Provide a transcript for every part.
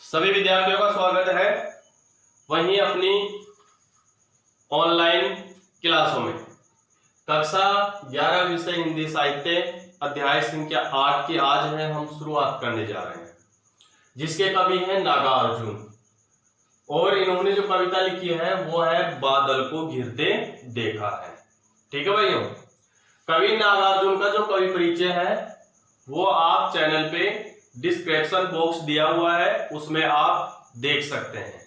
सभी विद्यार्थियों का स्वागत है वहीं अपनी ऑनलाइन क्लासों में। कक्षा 11 विषय हिंदी साहित्य अध्याय संख्या 8 की आज है हम शुरुआत करने जा रहे हैं, जिसके कवि हैं नागार्जुन। और इन्होंने जो कविता लिखी है वो है बादल को घिरते देखा है। ठीक है भाइयों, कवि नागार्जुन का जो कवि परिचय है वो आप चैनल पे डिस्क्रिप्शन बॉक्स दिया हुआ है, उसमें आप देख सकते हैं।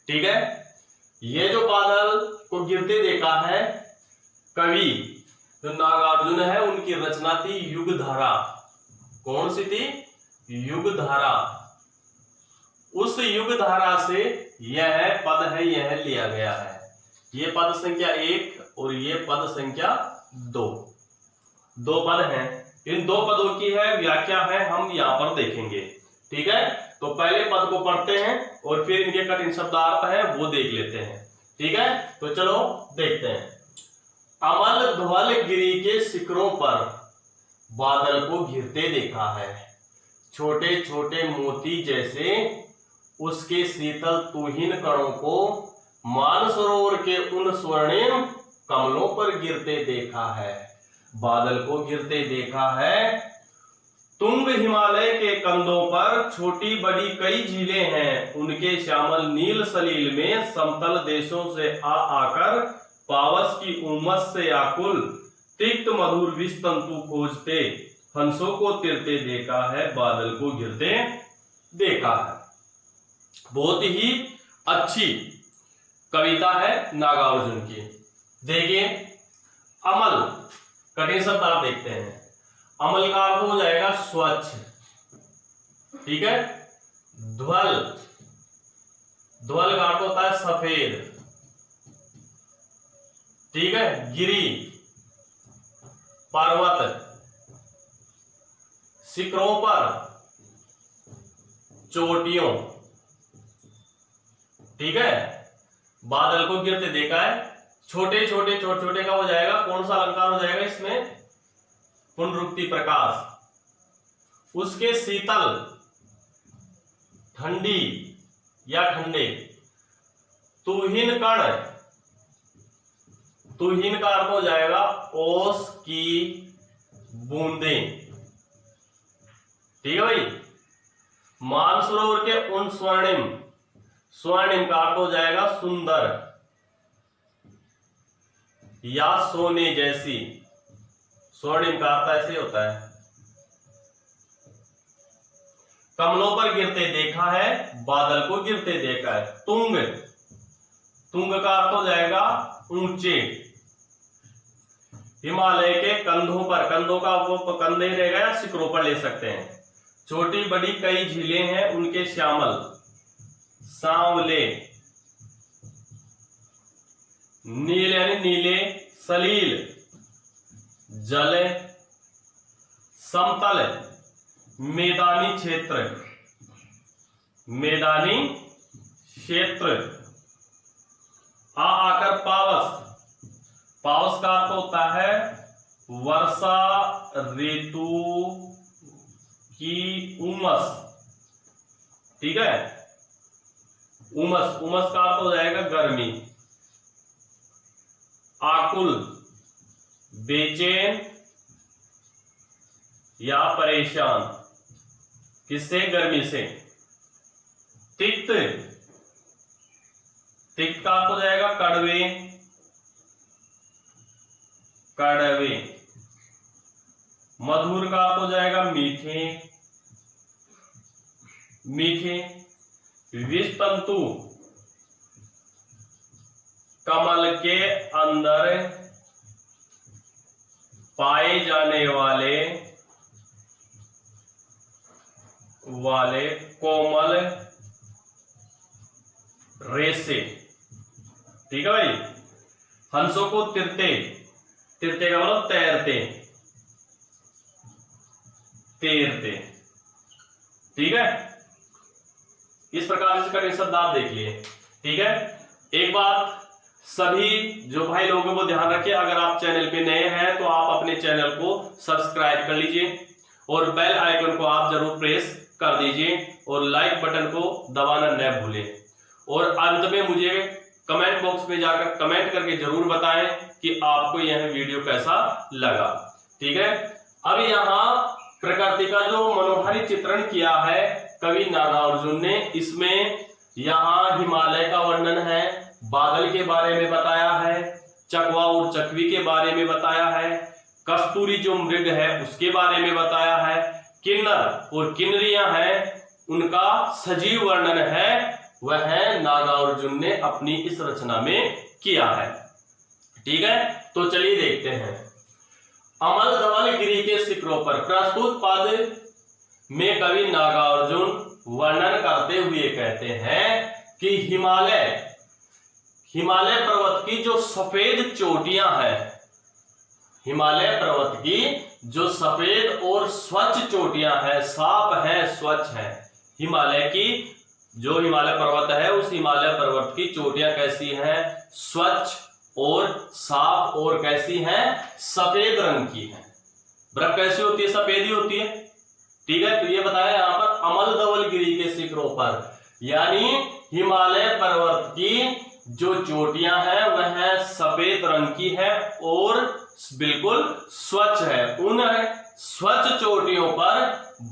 ठीक है, ये जो बादल को गिरते देखा है कवि जो नागार्जुन है उनकी रचना थी युगधारा। कौन सी थी? युगधारा। उस युगधारा से यह पद है, यह लिया गया है। ये पद संख्या 1 और ये पद संख्या 2, दो पद हैं। इन दो पदों की है व्याख्या है हम यहाँ पर देखेंगे। ठीक है, तो पहले पद को पढ़ते हैं और फिर इनके कठिन शब्दार्थ है वो देख लेते हैं। ठीक है, तो चलो देखते हैं। अमल धवल गिरी के शिखरों पर बादल को घिरते देखा है, छोटे छोटे मोती जैसे उसके शीतल तुहिन कणों को मानसरोवर के उन स्वर्णिम कमलों पर गिरते देखा है। बादल को गिरते देखा है, तुंग हिमालय के कंधों पर छोटी बड़ी कई झीलें हैं, उनके श्यामल नील सलील में समतल देशों से आकर पावस की उमस से आकुल तिक्त मधुर विष तंतु खोजते हंसों को तिरते देखा है। बादल को गिरते देखा है। बहुत ही अच्छी कविता है नागार्जुन की। देखिए, अमल कठिन शब्द आप देखते हैं। अमल का अर्थ हो जाएगा स्वच्छ। ठीक है, ध्वल, ध्वल का अर्थ होता है सफेद। ठीक है, गिरी पर्वत, शिखरों पर चोटियों। ठीक है, बादल को गिरते देखा है, छोटे छोटे छोटे छोटे का हो जाएगा, कौन सा अलंकार हो जाएगा इसमें? पुनरुक्ति प्रकाश। उसके शीतल, ठंडी या ठंडे, तुहिन कण, तुहिन का अर्थ हो जाएगा ओस की बूंदें। ठीक है भाई, मानसरोवर के उन स्वर्णिम, स्वर्णिम का अर्थ हो जाएगा सुंदर या सोने जैसी। स्वर्णिम का अर्थ ऐसे होता है। कमलों पर गिरते देखा है, बादल को गिरते देखा है। तुंग, तुंग का अर्थ हो जाएगा ऊंचे। हिमालय के कंधों पर, कंधों का वो कंधे रहेगा या शिखरों पर ले सकते हैं। छोटी बड़ी कई झीलें हैं, उनके श्यामल, सांवले, नील यानी नीले, सलील जल, समतल मैदानी क्षेत्र, मैदानी क्षेत्र, आकर पावस, पावस का अर्थ होता है वर्षा ऋतु की उमस। ठीक है, उमस, उमस का अर्थ हो जाएगा गर्मी। आकुल, बेचैन या परेशान, किससे? गर्मी से। तिक्त, तिक्त का हो जाएगा कड़वे, कड़वे। मधुर का हो जाएगा मीठे, मीठे। विष तंतु, कमल के अंदर पाए जाने वाले कोमल रेशे। ठीक है भाई, हंसों को तिरते, तिरते का मतलब तैरते, तैरते। ठीक है, इस प्रकार से कठिन शब्द आप देख लिए। ठीक है, एक बात सभी जो भाई लोगों को ध्यान रखिए, अगर आप चैनल पे नए हैं तो आप अपने चैनल को सब्सक्राइब कर लीजिए और बेल आइकन को आप जरूर प्रेस कर दीजिए और लाइक बटन को दबाना न भूलें। और अंत में मुझे कमेंट बॉक्स में जाकर कमेंट करके जरूर बताएं कि आपको यह वीडियो कैसा लगा। ठीक है, अब यहाँ प्रकृति का जो मनोहारी चित्रण किया है कवि नागार्जुन ने, इसमें यहाँ हिमालय का वर्णन है, बादल के बारे में बताया है, चकवा और चकवी के बारे में बताया है, कस्तूरी जो मृग है उसके बारे में बताया है, किन्नर और किन्नरियां हैं उनका सजीव वर्णन है, वह नागार्जुन ने अपनी इस रचना में किया है। ठीक है, तो चलिए देखते हैं। अमल धवल गिरी के शिखरों पर प्रस्तुत पद में कवि नागार्जुन वर्णन करते हुए कहते हैं कि हिमालय पर्वत की जो सफेद चोटियां हैं, हिमालय पर्वत की जो सफेद और स्वच्छ चोटियां हैं, साफ है, स्वच्छ है, हिमालय की जो हिमालय पर्वत है उस हिमालय पर्वत की चोटियां कैसी हैं? स्वच्छ और साफ और कैसी हैं? सफेद रंग की हैं। बर्फ कैसी होती है? सफेद ही होती है। ठीक है, तो ये बताया यहाँ पर अमल धवल गिरी के शिखरों पर, यानी हिमालय पर्वत की जो चोटियां हैं वह सफेद रंग की है और बिल्कुल स्वच्छ है। उन स्वच्छ चोटियों पर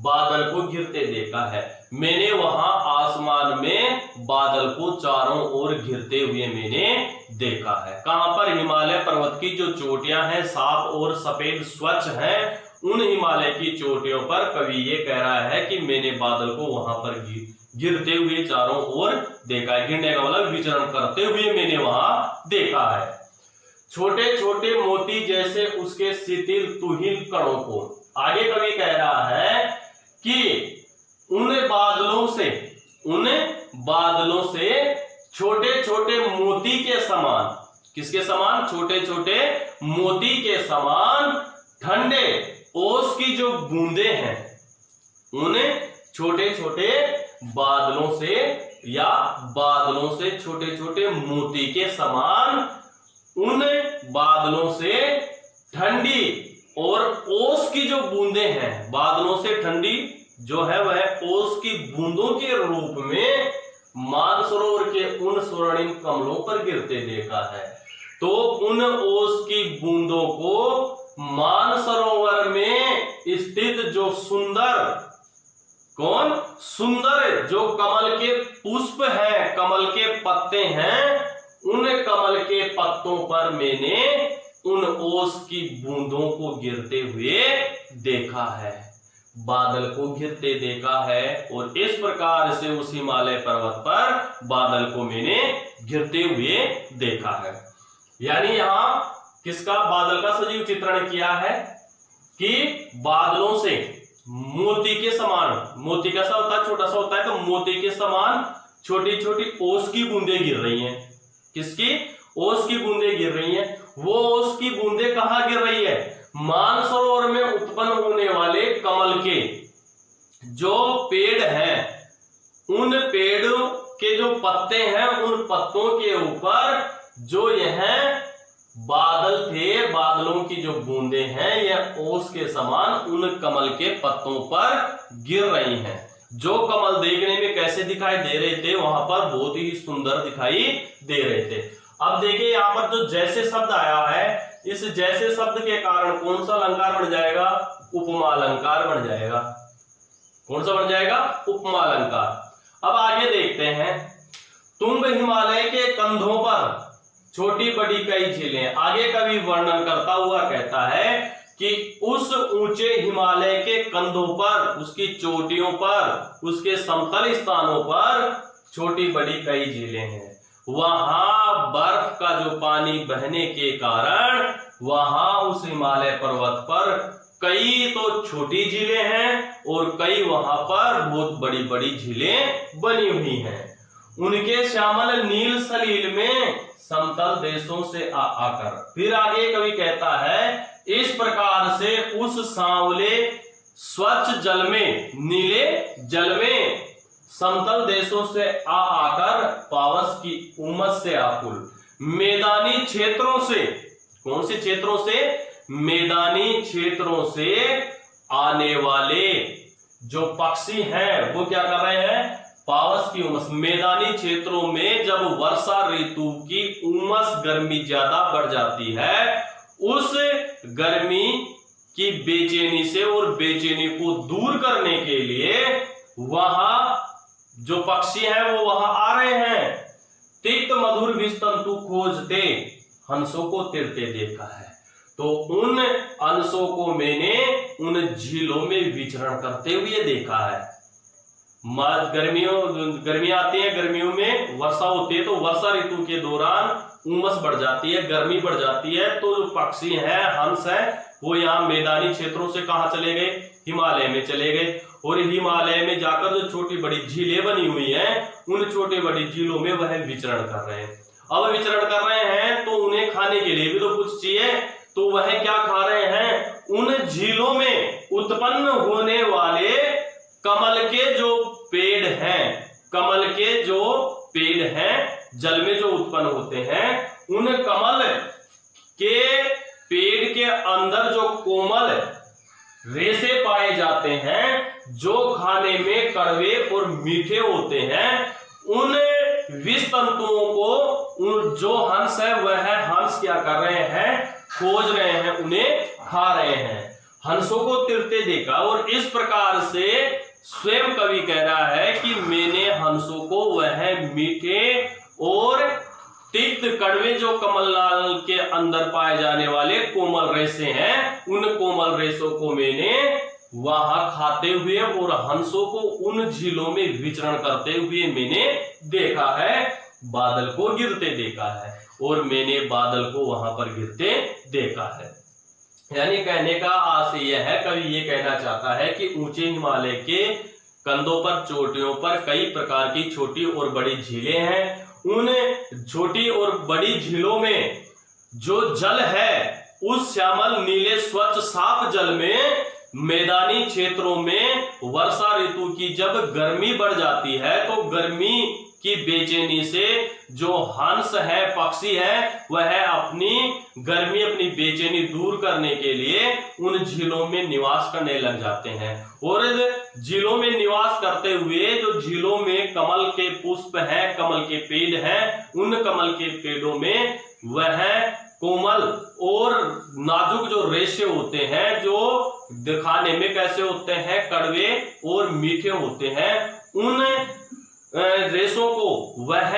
बादल को घिरते देखा है। मैंने वहां आसमान में बादल को चारों ओर घिरते हुए मैंने देखा है। कहां पर? हिमालय पर्वत की जो चोटियां हैं साफ और सफेद स्वच्छ हैं, उन हिमालय की चोटियों पर कवि ये कह रहा है कि मैंने बादल को वहां पर गिरते हुए चारों ओर देखा है। गिरने का मतलब विचरण करते हुए मैंने वहां देखा है। छोटे छोटे मोती जैसे उसके शिथिल तुहिल कणों को, आगे कवि कह रहा है कि उन बादलों से छोटे छोटे मोती के समान, किसके समान? छोटे छोटे मोती के समान ठंडे ओस की जो बूंदे हैं, उन छोटे छोटे बादलों से छोटे छोटे मोती के समान उन बादलों से ठंडी और ओस की जो बूंदे हैं, बादलों से ठंडी जो है वह ओस की बूंदों के रूप में मानसरोवर के उन स्वर्णिम कमलों पर गिरते देखा है। तो उन ओस की बूंदों को मानसरोवर में स्थित जो सुंदर जो कमल के पुष्प हैं, कमल के पत्ते हैं, उन कमल के पत्तों पर मैंने उन ओस की बूंदों को गिरते हुए देखा है, बादल को घिरते देखा है। और इस प्रकार से उस हिमालय पर्वत पर बादल को मैंने घिरते हुए देखा है। यानी यहां किसका? बादल का सजीव चित्रण किया है कि बादलों से मोती के समान, मोती कैसा होता है? छोटा सा होता है, तो मोती के समान छोटी छोटी ओस की बूंदें गिर रही हैं। किसकी? ओस की बूंदें गिर रही हैं। वो ओस की बूंदें कहां गिर रही है? मानसरोवर में उत्पन्न होने वाले कमल के जो पेड़ हैं, उन पेड़ों के जो पत्ते हैं, उन पत्तों के ऊपर जो यह बादल थे, बादलों की जो बूंदें हैं यह ओस के समान उन कमल के पत्तों पर गिर रही हैं। जो कमल देखने में कैसे दिखाई दे रहे थे, वहां पर बहुत ही सुंदर दिखाई दे रहे थे। अब देखिए यहाँ पर जो जैसे शब्द आया है, इस जैसे शब्द के कारण कौन सा अलंकार बन जाएगा? उपमा अलंकार बन जाएगा। कौन सा बन जाएगा? उपमा अलंकार। अब आगे देखते हैं। तुंग हिमालय के कंधों पर छोटी बड़ी कई झीलें, आगे कवि वर्णन करता हुआ कहता है कि उस ऊंचे हिमालय के कंधों पर, उसकी चोटियों पर, उसके समतल स्थानों पर छोटी बड़ी कई झीलें हैं। वहां बर्फ का जो पानी बहने के कारण वहां उस हिमालय पर्वत पर कई तो छोटी झीलें हैं और कई वहां पर बहुत बड़ी बड़ी झीलें बनी हुई हैं। उनके श्यामल नील सलील में समतल देशों से आकर, फिर आगे कवि कहता है, इस प्रकार से उस सांवले स्वच्छ जल में, नीले जल में समतल देशों से आकर पावस की उमस से आकुल, मैदानी क्षेत्रों से, कौन से क्षेत्रों से? मैदानी क्षेत्रों से आने वाले जो पक्षी हैं वो क्या कर रहे हैं, पावस की उमस, मैदानी क्षेत्रों में जब वर्षा ऋतु की उमस गर्मी ज्यादा बढ़ जाती है, उस गर्मी की बेचैनी से और बेचैनी को दूर करने के लिए वहां जो पक्षी हैं वो वहां आ रहे हैं। तिक्त मधुर विष तंतु खोजते हंसों को तिरते देखा है। तो उन हंसों को मैंने उन झीलों में विचरण करते हुए देखा है। गर्मियां आती है, गर्मियों में वर्षा होती है, तो वर्षा ऋतु के दौरान उमस बढ़ जाती है, गर्मी बढ़ जाती है। तो जो पक्षी हैं, हंस हैं, वो यहाँ मैदानी क्षेत्रों से कहाँ चले गए, हिमालय में चले गए। और हिमालय में जाकर जो छोटी बड़ी झीलें बनी हुई हैं, उन छोटी बड़ी झीलों में वह विचरण कर रहे हैं। अब विचरण कर रहे हैं तो उन्हें खाने के लिए भी तो कुछ चाहिए, तो वह क्या खा रहे हैं, उन झीलों में उत्पन्न होने वाले कमल के जो पेड़ हैं, कमल के जो पेड़ हैं, जल में जो उत्पन्न होते हैं, उन कमल के पेड़ के अंदर जो कोमल रेशे पाए जाते हैं, जो खाने में कड़वे और मीठे होते हैं, उन विष तंतुओं को जो हंस है वह हंस क्या कर रहे हैं, खोज रहे हैं, उन्हें खा रहे हैं। हंसों को तिरते देखा, और इस प्रकार से स्वयं कवि कह रहा है कि मैंने हंसों को वह मीठे और तिक्त कड़वे जो कमलनाल के अंदर पाए जाने वाले कोमल रेशे हैं, उन कोमल रेशों को मैंने वहां खाते हुए और हंसों को उन झीलों में विचरण करते हुए मैंने देखा है। बादल को गिरते देखा है, और मैंने बादल को वहां पर गिरते देखा है। यानी कहने का आशय यह है, कवि ये कहना चाहता है कि ऊंचे हिमालय के कंधों पर, चोटियों पर कई प्रकार की छोटी और बड़ी झीलें हैं। उन छोटी और बड़ी झीलों में जो जल है, उस श्यामल नीले स्वच्छ साफ जल में मैदानी क्षेत्रों में वर्षा ऋतु की जब गर्मी बढ़ जाती है, तो गर्मी की बेचैनी से जो हंस है, पक्षी है, वह अपनी गर्मी, अपनी बेचैनी दूर करने के लिए उन झीलों में निवास करने लग जाते हैं। और झीलों में निवास करते हुए जो झीलों में कमल के पुष्प हैं, कमल के पेड़ हैं, उन कमल के पेड़ों में वह कोमल और नाजुक जो रेशे होते हैं, जो दिखाने में कैसे होते हैं, कड़वे और मीठे होते हैं, उन रेशों को वह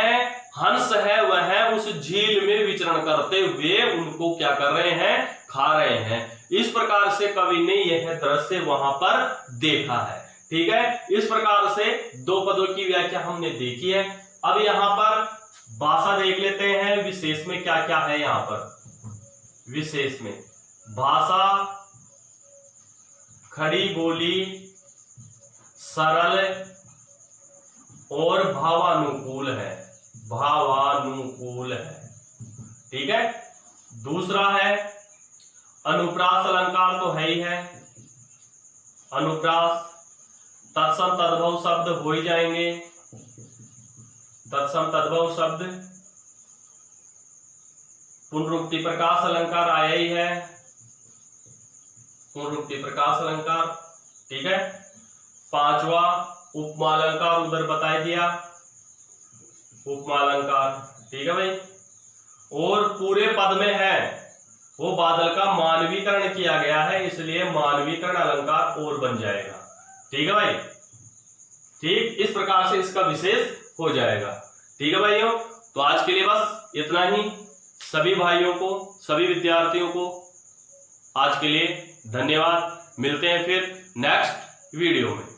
हंस है, वह उस झील में विचरण करते हुए उनको क्या कर रहे हैं, खा रहे हैं। इस प्रकार से कवि ने यह दृश्य वहां पर देखा है। ठीक है, इस प्रकार से दो पदों की व्याख्या हमने देखी है। अब यहाँ पर भाषा देख लेते हैं, विशेष में क्या क्या है। यहाँ पर विशेष में भाषा खड़ी बोली, सरल और भावानुकूल है, भावानुकूल है। ठीक है, दूसरा है अनुप्रास अलंकार, तो है ही है। अनुप्रास तत्सम तद्भव शब्द हो ही जाएंगे, तत्सम तद्भव शब्द। पुनरुक्ति प्रकाश अलंकार आया ही है, पुनरुक्ति प्रकाश अलंकार। ठीक है, पांचवा उपमा अलंकार उधर बता दिया, उपमा अलंकार। ठीक है भाई, और पूरे पद में है वो बादल का मानवीकरण किया गया है, इसलिए मानवीकरण अलंकार और बन जाएगा। ठीक है भाई, ठीक, इस प्रकार से इसका विशेष हो जाएगा। ठीक है भाइयों, तो आज के लिए बस इतना ही। सभी भाइयों को, सभी विद्यार्थियों को आज के लिए धन्यवाद। मिलते हैं फिर नेक्स्ट वीडियो में।